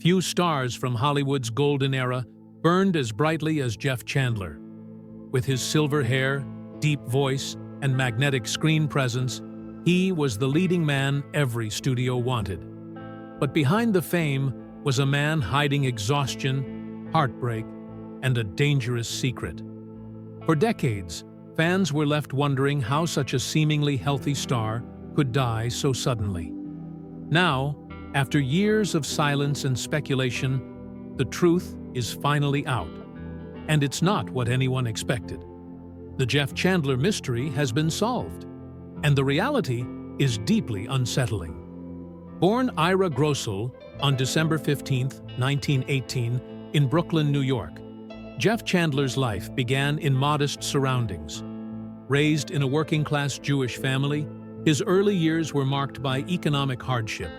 few stars from Hollywood's golden era burned as brightly as Jeff Chandler. With his silver hair, deep voice, and magnetic screen presence, he was the leading man every studio wanted. But behind the fame was a man hiding exhaustion, heartbreak, and a dangerous secret. For decades, fans were left wondering how such a seemingly healthy star could die so suddenly. Now, after years of silence and speculation, the truth is finally out. And it's not what anyone expected. The Jeff Chandler mystery has been solved, and the reality is deeply unsettling. Born Ira Grossel on December 15, 1918, in Brooklyn, New York, Jeff Chandler's life began in modest surroundings. Raised in a working-class Jewish family, his early years were marked by economic hardship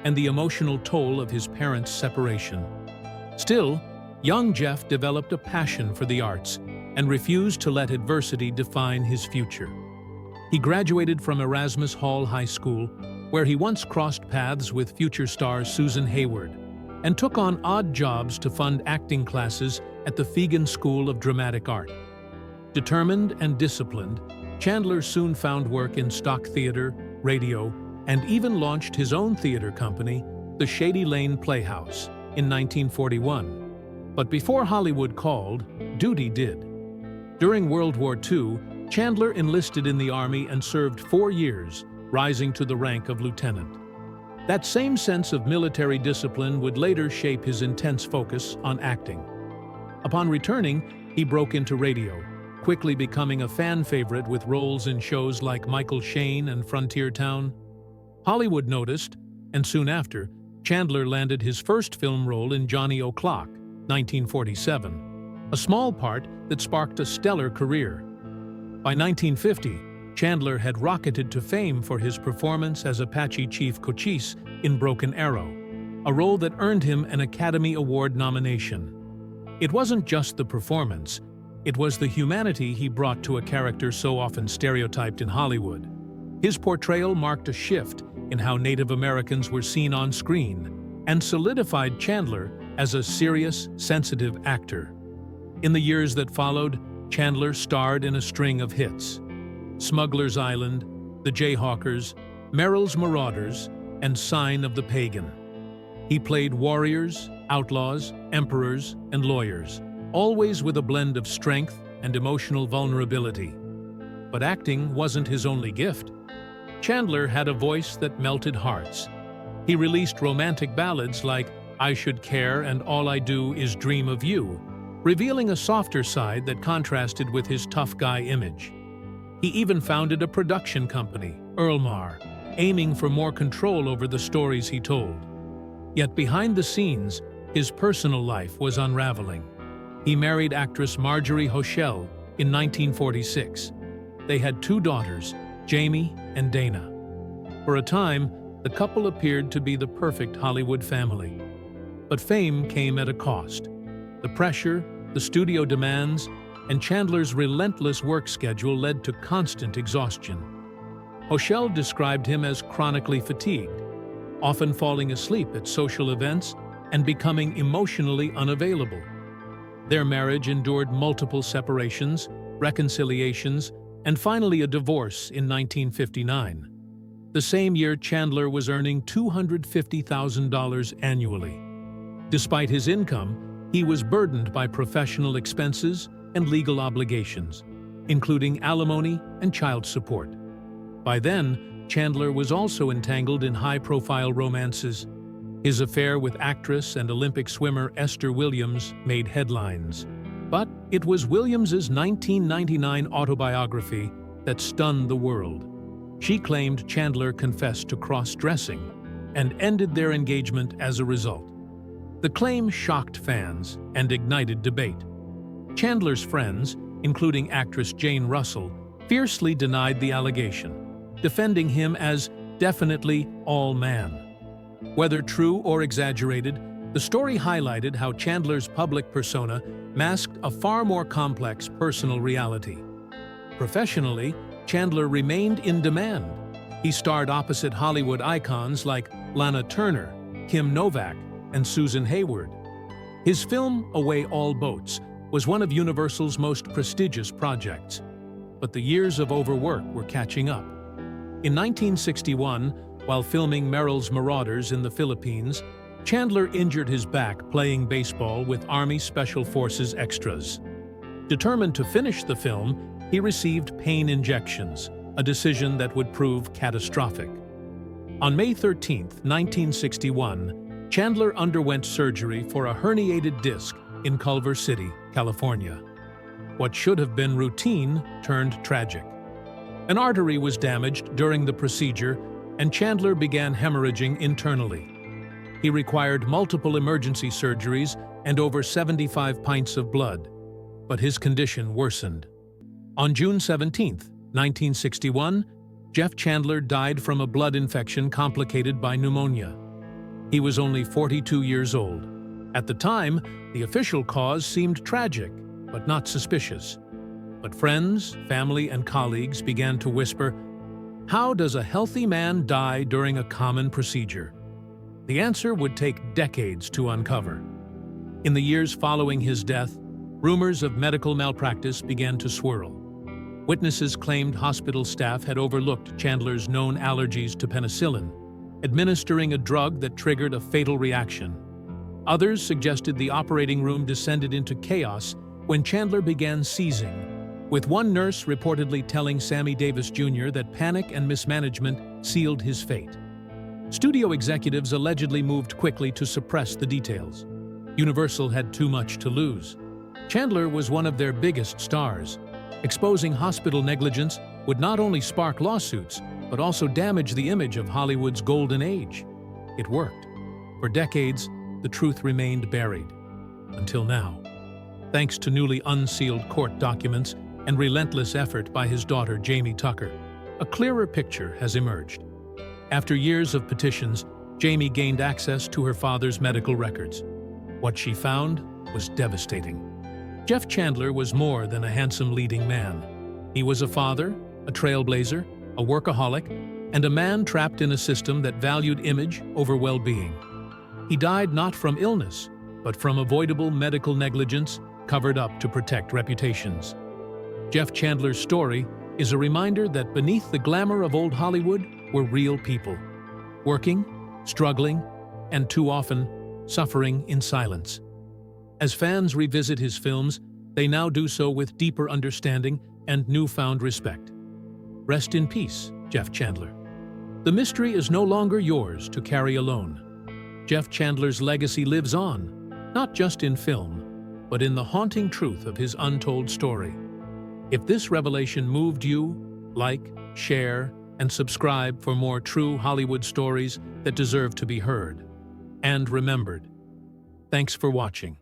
and the emotional toll of his parents' separation. Still, young Jeff developed a passion for the arts and refused to let adversity define his future. He graduated from Erasmus Hall High School, where he once crossed paths with future star Susan Hayward, and took on odd jobs to fund acting classes at the Fegan School of Dramatic Art. Determined and disciplined, Chandler soon found work in stock theater, radio, and even launched his own theater company, the Shady Lane Playhouse, in 1941. But before Hollywood called, duty did. During World War II, Chandler enlisted in the Army and served 4 years, rising to the rank of lieutenant. That same sense of military discipline would later shape his intense focus on acting. Upon returning, he broke into radio, quickly becoming a fan favorite with roles in shows like Michael Shayne and Frontier Town. Hollywood noticed, and soon after, Chandler landed his first film role in Johnny O'Clock, 1947, a small part that sparked a stellar career. By 1950, Chandler had rocketed to fame for his performance as Apache Chief Cochise in Broken Arrow, a role that earned him an Academy Award nomination. It wasn't just the performance, it was the humanity he brought to a character so often stereotyped in Hollywood. His portrayal marked a shift in how Native Americans were seen on screen and solidified Chandler as a serious, sensitive actor. In the years that followed, Chandler starred in a string of hits: Smuggler's Island, The Jayhawkers, Merrill's Marauders, and Sign of the Pagan. He played warriors, outlaws, emperors, and lawyers, always with a blend of strength and emotional vulnerability. But acting wasn't his only gift. Chandler had a voice that melted hearts. He released romantic ballads like I Should Care and All I Do Is Dream of You, revealing a softer side that contrasted with his tough guy image. He even founded a production company, Earlmar, aiming for more control over the stories he told. Yet behind the scenes, his personal life was unraveling. He married actress Marjorie Hoschel in 1946. They had 2 daughters, Jamie and Dana. For a time, the couple appeared to be the perfect Hollywood family. But fame came at a cost. The pressure, the studio demands, and Chandler's relentless work schedule led to constant exhaustion. Hoschel described him as chronically fatigued, often falling asleep at social events and becoming emotionally unavailable. Their marriage endured multiple separations, reconciliations, and finally a divorce in 1959. The same year, Chandler was earning $250,000 annually. Despite his income, he was burdened by professional expenses and legal obligations, including alimony and child support. By then, Chandler was also entangled in high-profile romances. His affair with actress and Olympic swimmer Esther Williams made headlines. But it was Williams's 1999 autobiography that stunned the world. She claimed Chandler confessed to cross-dressing and ended their engagement as a result. The claim shocked fans and ignited debate. Chandler's friends, including actress Jane Russell, fiercely denied the allegation, defending him as definitely all man. Whether true or exaggerated, the story highlighted how Chandler's public persona masked a far more complex personal reality. Professionally, Chandler remained in demand. He starred opposite Hollywood icons like Lana Turner, Kim Novak, and Susan Hayward. His film, Away All Boats, was one of Universal's most prestigious projects. But the years of overwork were catching up. In 1961, while filming Merrill's Marauders in the Philippines, Chandler injured his back playing baseball with Army Special Forces extras. Determined to finish the film, he received pain injections, a decision that would prove catastrophic. On May 13, 1961, Chandler underwent surgery for a herniated disc in Culver City, California. What should have been routine turned tragic. An artery was damaged during the procedure, and Chandler began hemorrhaging internally. He required multiple emergency surgeries and over 75 pints of blood, but his condition worsened. On June 17, 1961, Jeff Chandler died from a blood infection complicated by pneumonia. He was only 42 years old. At the time, the official cause seemed tragic, but not suspicious. But friends, family, and colleagues began to whisper, "How does a healthy man die during a common procedure?" The answer would take decades to uncover. In the years following his death, rumors of medical malpractice began to swirl. Witnesses claimed hospital staff had overlooked Chandler's known allergies to penicillin, administering a drug that triggered a fatal reaction. Others suggested the operating room descended into chaos when Chandler began seizing, with one nurse reportedly telling Sammy Davis Jr. that panic and mismanagement sealed his fate. Studio executives allegedly moved quickly to suppress the details. Universal had too much to lose. Chandler was one of their biggest stars. Exposing hospital negligence would not only spark lawsuits, but also damage the image of Hollywood's golden age. It worked. For decades, the truth remained buried. Until now. Thanks to newly unsealed court documents and relentless effort by his daughter Jamie Tucker, a clearer picture has emerged. After years of petitions, Jamie gained access to her father's medical records. What she found was devastating. Jeff Chandler was more than a handsome leading man. He was a father, a trailblazer, a workaholic, and a man trapped in a system that valued image over well-being. He died not from illness, but from avoidable medical negligence covered up to protect reputations. Jeff Chandler's story is a reminder that beneath the glamour of old Hollywood were real people, working, struggling, and too often suffering in silence. As fans revisit his films, they now do so with deeper understanding and newfound respect. Rest in peace, Jeff Chandler. The mystery is no longer yours to carry alone. Jeff Chandler's legacy lives on, not just in film, but in the haunting truth of his untold story. If this revelation moved you, like, share, and subscribe for more true Hollywood stories that deserve to be heard and remembered. Thanks for watching.